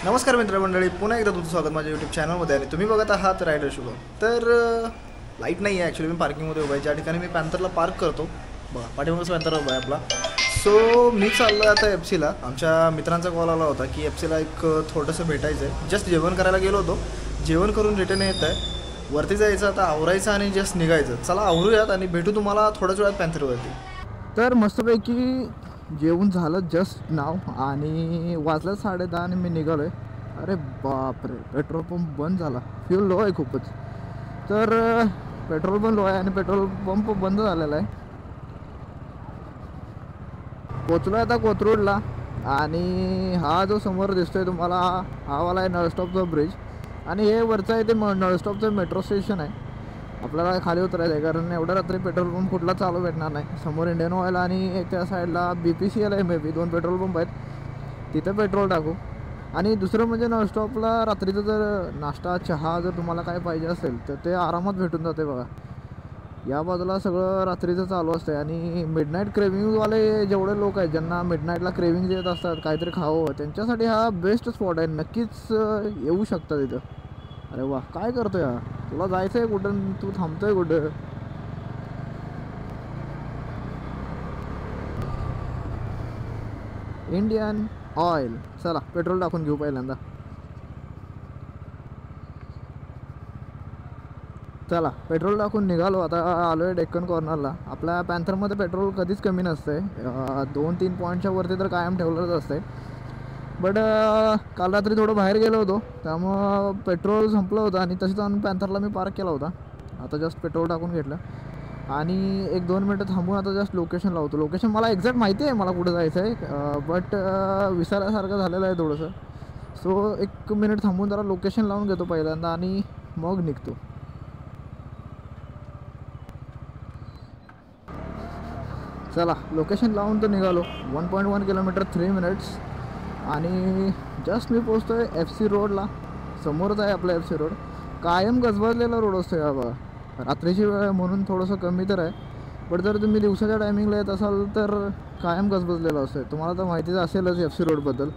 नमस्कार मित्रमंडळी, पुन्हा एकदा तुमचं स्वागत माझ्या यूट्यूब चॅनलमध्ये. आणि तुम्ही बघत आहात रायडर शुभम. तर लाईट नाही आहे ॲक्च्युली, मी पार्किंगमध्ये उभा आहे ज्या ठिकाणी मी पॅन्थरला पार्क करतो. बघा पाठीमागच पॅन्थर उभा आहे आपला. सो मी चाललो आहे आता एफसीला. आमच्या मित्रांचा कॉल आला होता की एफसीला एक थोडंसं भेटायचं आहे. जस्ट जेवण करायला गेलो होतो, जेवण करून रिटर्न येत आहे. वरती जायचं, आता आवरायचं आणि जस्ट निघायचं. चला आवरूयात आणि भेटू तुम्हाला थोड्याच वेळात पॅन्थरवरती. तर मस्तपैकी जेवण झालं जस्ट नाव आणि वाजलं 10:30 आणि मी निघालो आहे. अरे बापरे, पेट्रोल पंप बंद झाला. फ्यूल लो आहे खूपच. तर पेट्रोल पण लो आहे आणि पेट्रोल पंप बंद झालेला आहे. पोचलो आहे आता कोथरूडला. आणि हा जो समोर दिसतोय तुम्हाला, हा वाला आहे नळस्टॉपचा ब्रिज. आणि हे वरचं आहे ते नळस्टॉपचं मेट्रो स्टेशन आहे. आपल्याला खाली उतरायचं आहे कारण एवढ्या रात्री पेट्रोल पंप कुठला चालू भेटणार नाही. समोर इंडियन ऑइल आणि त्या साईडला BPCL आहे. मे बी 2 पेट्रोल पंप आहेत, तिथं पेट्रोल टाकू. आणि दुसरं म्हणजे नॉनस्टॉपला रात्रीचं जर नाश्ता चहा जर तुम्हाला काय पाहिजे असेल तर ते आरामात भेटून जाते. बघा या बाजूला सगळं रात्रीचं चालू असतं. आणि मिडनाईट क्रेविंगवाले जेवढे लोक आहेत ज्यांना मिडनाईटला क्रेविंग येत असतात काहीतरी खावं, त्यांच्यासाठी हा बेस्ट स्पॉट आहे. नक्कीच येऊ शकता तिथं. अरे वा, काय करतोय हा? तुला जायचं आहे कुठं? तू थांबतोय कुठं? Indian oil. चला पेट्रोल टाकून घेऊ पहिल्यांदा. चला पेट्रोल टाकून निघालो. आता आलो आहे डेक्कन कॉर्नरला. आपल्या पॅन्थरमध्ये पेट्रोल कधीच कमी नसते. 2-3 पॉईंटच्या वरती तर कायम ठेवलंच असते. बट काल रात्री थोडं बाहेर गेलो होतो त्यामुळं पेट्रोल संपलं होतं आणि तसंच आणून पॅन्थरला मी पार्क केला होता. आता जस्ट पेट्रोल टाकून घेतलं आणि 1-2 मिनटं थांबून आता जस्ट लोकेशन लावतो. लोकेशन मला एक्झॅक्ट माहिती आहे मला कुठं जायचं आहे, बट विसरल्यासारखं झालेलं आहे थोडंसं. सो 1 मिनिट थांबून जरा लोकेशन लावून घेतो पहिल्यांदा आणि मग निघतो. चला लोकेशन लावून तर निघालो. 1.1 किलोमीटर 3 मिनिट्स. आणि जस्ट मी पोचतो आहे FC रोडला. समोरच आहे आपला FC रोड. कायम गजबजलेला रोड असतो या बघा. रात्रीची वेळ म्हणून थोडंसं कमी तर आहे, बट जर तुम्ही दिवसाच्या टायमिंगला येत असाल तर कायम गजबजलेला असतो. तुम्हाला तर माहितीच असेलच FC रोडबद्दल.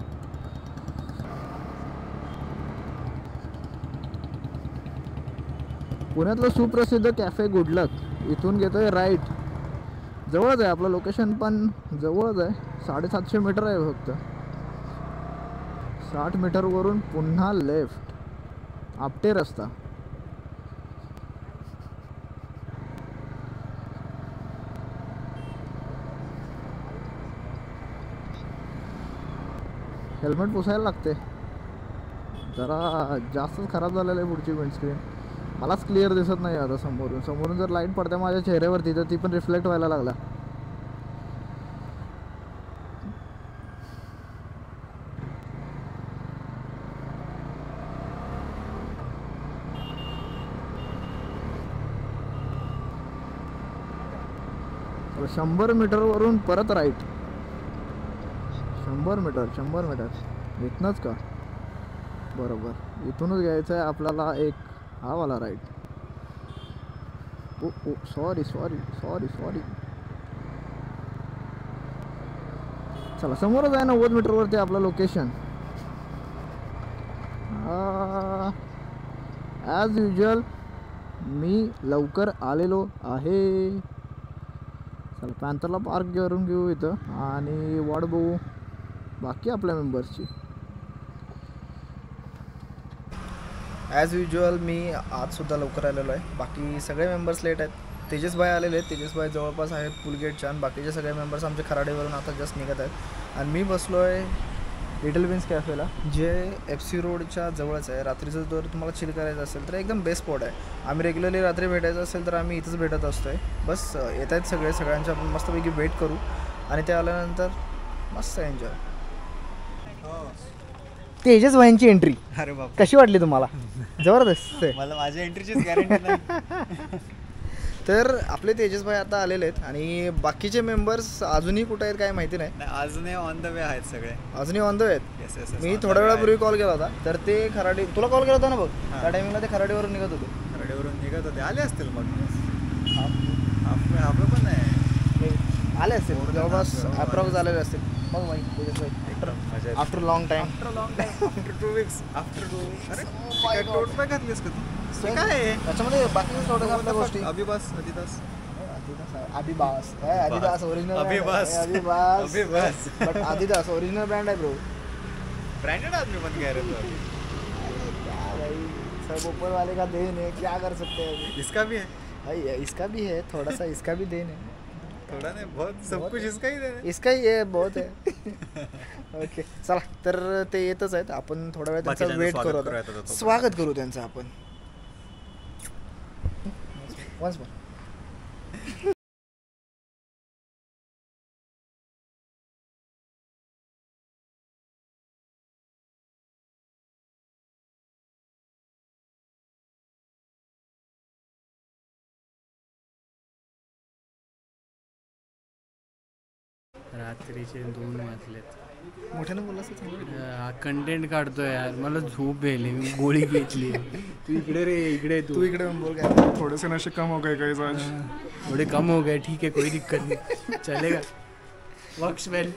पुण्यातलं सुप्रसिद्ध कॅफे गुडलक, इथून घेतो आहे राईट. जवळच आहे आपलं लोकेशन, पण जवळच आहे. 750 मीटर आहे फक्त. 60 मीटरवरून पुन्हा लेफ्ट, आपटे रस्ता. हेल्मेट पुसायला लागते. जरा जास्तच खराब झालेलं आहे पुढची विंडस्क्रीन. मलाच क्लिअर दिसत नाही आता समोरून जर लाईट पडते माझ्या चेहऱ्यावरती तर ती पण रिफ्लेक्ट व्हायला लागला. तर 100 मीटरवरून परत राईट. 100 मीटर इथनंच का? बरोबर, इथूनच घ्यायचं आहे आपल्याला एक हा वाला राईट. ओ सॉरी. चला समोरच आहे 90 मीटरवरती आपलं लोकेशन. ॲज युजल मी लवकर आलेलो आहे. चला पॅन्थरला पार्क करून घेऊ इथं आणि वाट बघू बाकी आपल्या मेंबर्सची. ॲज युजल मी आजसुद्धा लवकर आलेलो आहे. बाकी सगळे मेंबर्स लेट आहेत. तेजस भाई आलेले आहेत. तेजस भाई जवळपास आहेत पुलगेटच्या. आणि बाकीचे सगळे मेंबर्स आमच्या खराडेवरून आता जस्ट निघत आहेत. आणि मी बसलो आहे लिटल विन्स कॅफेला, जे FC रोडच्या जवळच आहे. रात्रीचं जर तुम्हाला चिल करायचं असेल तर एकदम बेस्ट स्पॉट आहे. आम्ही रेग्युलरली रात्री भेटायचं असेल तर आम्ही इथंच भेटत असतो आहे. बस येत आहेत सगळ्यांच्या आपण मस्तपैकी वेट करू आणि ते आल्यानंतर मस्त एन्जॉय. तेजस भाईंची एंट्री अरे बाप, कशी वाटली तुम्हाला? जबरदस्त आहे. मला माझ्या एंट्रीचीच गॅरंटी नाही. तर आपले तेजस भाई आता आलेले आहेत आणि बाकीचे मेंबर्स अजूनही कुठे आहेत काय माहिती नाही. अजूनही ऑन द वे आहेत सगळे. अजूनही ऑन द वे आहेत. मी थोड्या वेळापूर्वी कॉल केला होता तर ते खराडी, तुला कॉल केला होता ना बघ, त्या टायमिंगला ते खराडीवरून निघत होते. खराडीवरून निघत होते, आले असतील मग. आपलं पण नाही आले असतील जवळपास अप्रॉक्स आलेले असतील. मग भाई तेजस भाई एकदम मजा येते. After long time after 2 weeks. अरे काय टोट बॅग घातलीस का तू? हे काय आहे? त्याच्यामध्ये बाकीच्या थोड्या आपल्या गोष्टी Abibas adidas. Adidas original Abibas. Abibas Abibas. But Adidas original brand आहे ब्रो. ब्रांडेड आदमी बन गया रे तू अभी. क्या भाई सब ऊपर वाले का देन है, क्या कर सकते हैं अभी. इसका भी है. भाई इसका भी है थोड़ा सा, इसका भी देन है. थोड़ा नहीं बहुत सब कुछ इसका ही देना. इसका ही आहे बहुत आहे. ओके चला तर ते येतच आहेत, आपण थोडा वेळ त्यांचा बाकीच्यांचं वेट स्वागत करू करूया आता. आता. स्वागत करू त्यांचं आपण. Once more. रात्रीचे 2 वाजलेत. मोठ्यानं बोललास तर चांगलं. कंटेंट काढतोय यार, मला झोप यायली, मी गोळी घेतली. तू इकडे रे, इकडे तू इकडे येऊन बोल काय. थोड़े से नशे कम हो गए गाइस आज. थोडे कम हो गए, ठीक है कोई दिक्कत नहीं, चलेगा. वर्क्स वेल.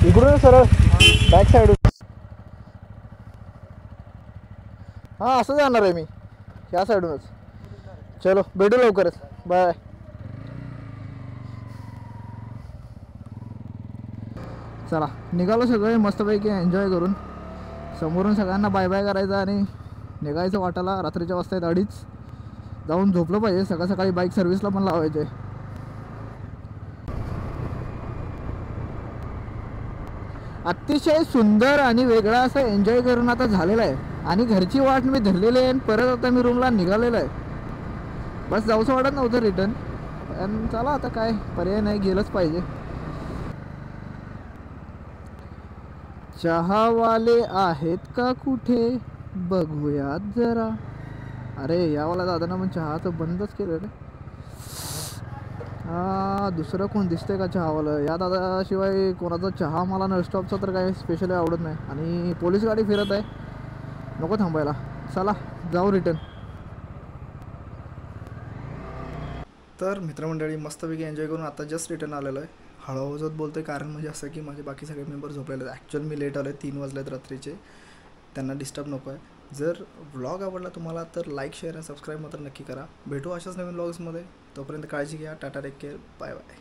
इकडून सरळ बॅक साईड. हां असं जाणार आहे मी, ह्या साईडूनच. चलो भेटू लवकरच, बाय. चला निघालो सगळे मस्तपैकी एन्जॉय करून. समोरून सगळ्यांना बाय बाय करायचं आणि निघायचं वाटायला. रात्रीच्या वाजता आहेत 2:30. जाऊन झोपलं पाहिजे, सकाळ सकाळी बाईक सर्व्हिसला पण लावायचे. अतिशय सुंदर आणि वेगळा असं एन्जॉय करून आता झालेलं आहे. आणि घरची वाट मी धरलेली आहे आणि परत आता मी रूमला निघालेलो आहे. बस जाऊसं वाटत नव्हतं रिटर्न, पण चला आता काय पर्याय नाही, गेलंच पाहिजे. चहावाले आहेत का कुठे बघूयात जरा. अरे यावाला दादांना पण चहाचं बंदच केलं रे. दुसरं कोण दिसतंय का चहावाला. या दादाशिवाय कोणाचा चहा मला नळस्टॉपचा तर काही स्पेशली आवडत नाही. आणि पोलीस गाडी फिरत आहे, नको थांबायला. चला जाऊ रिटर्न. तर मित्रमंडळी मस्तपैकी एन्जॉय करून आता जस्ट रिटर्न आलेलो आहे. हळूहळूच बोलतो आहे कारण म्हणजे असं की माझे बाकी सगळे मेंबर झोपलेले आहेत. ॲक्च्युअल मी लेट आलो आहे, 3 वाजलेत रात्रीचे. त्यांना डिस्टर्ब नको आहे. जर व्लॉग आवडला तुम्हाला तर लाईक शेअर आणि सबस्क्राईब मात्र नक्की करा. भेटू अशाच नवीन व्लॉग्समध्ये. तोपर्यंत काळजी घ्या. Tata, take care, bye bye.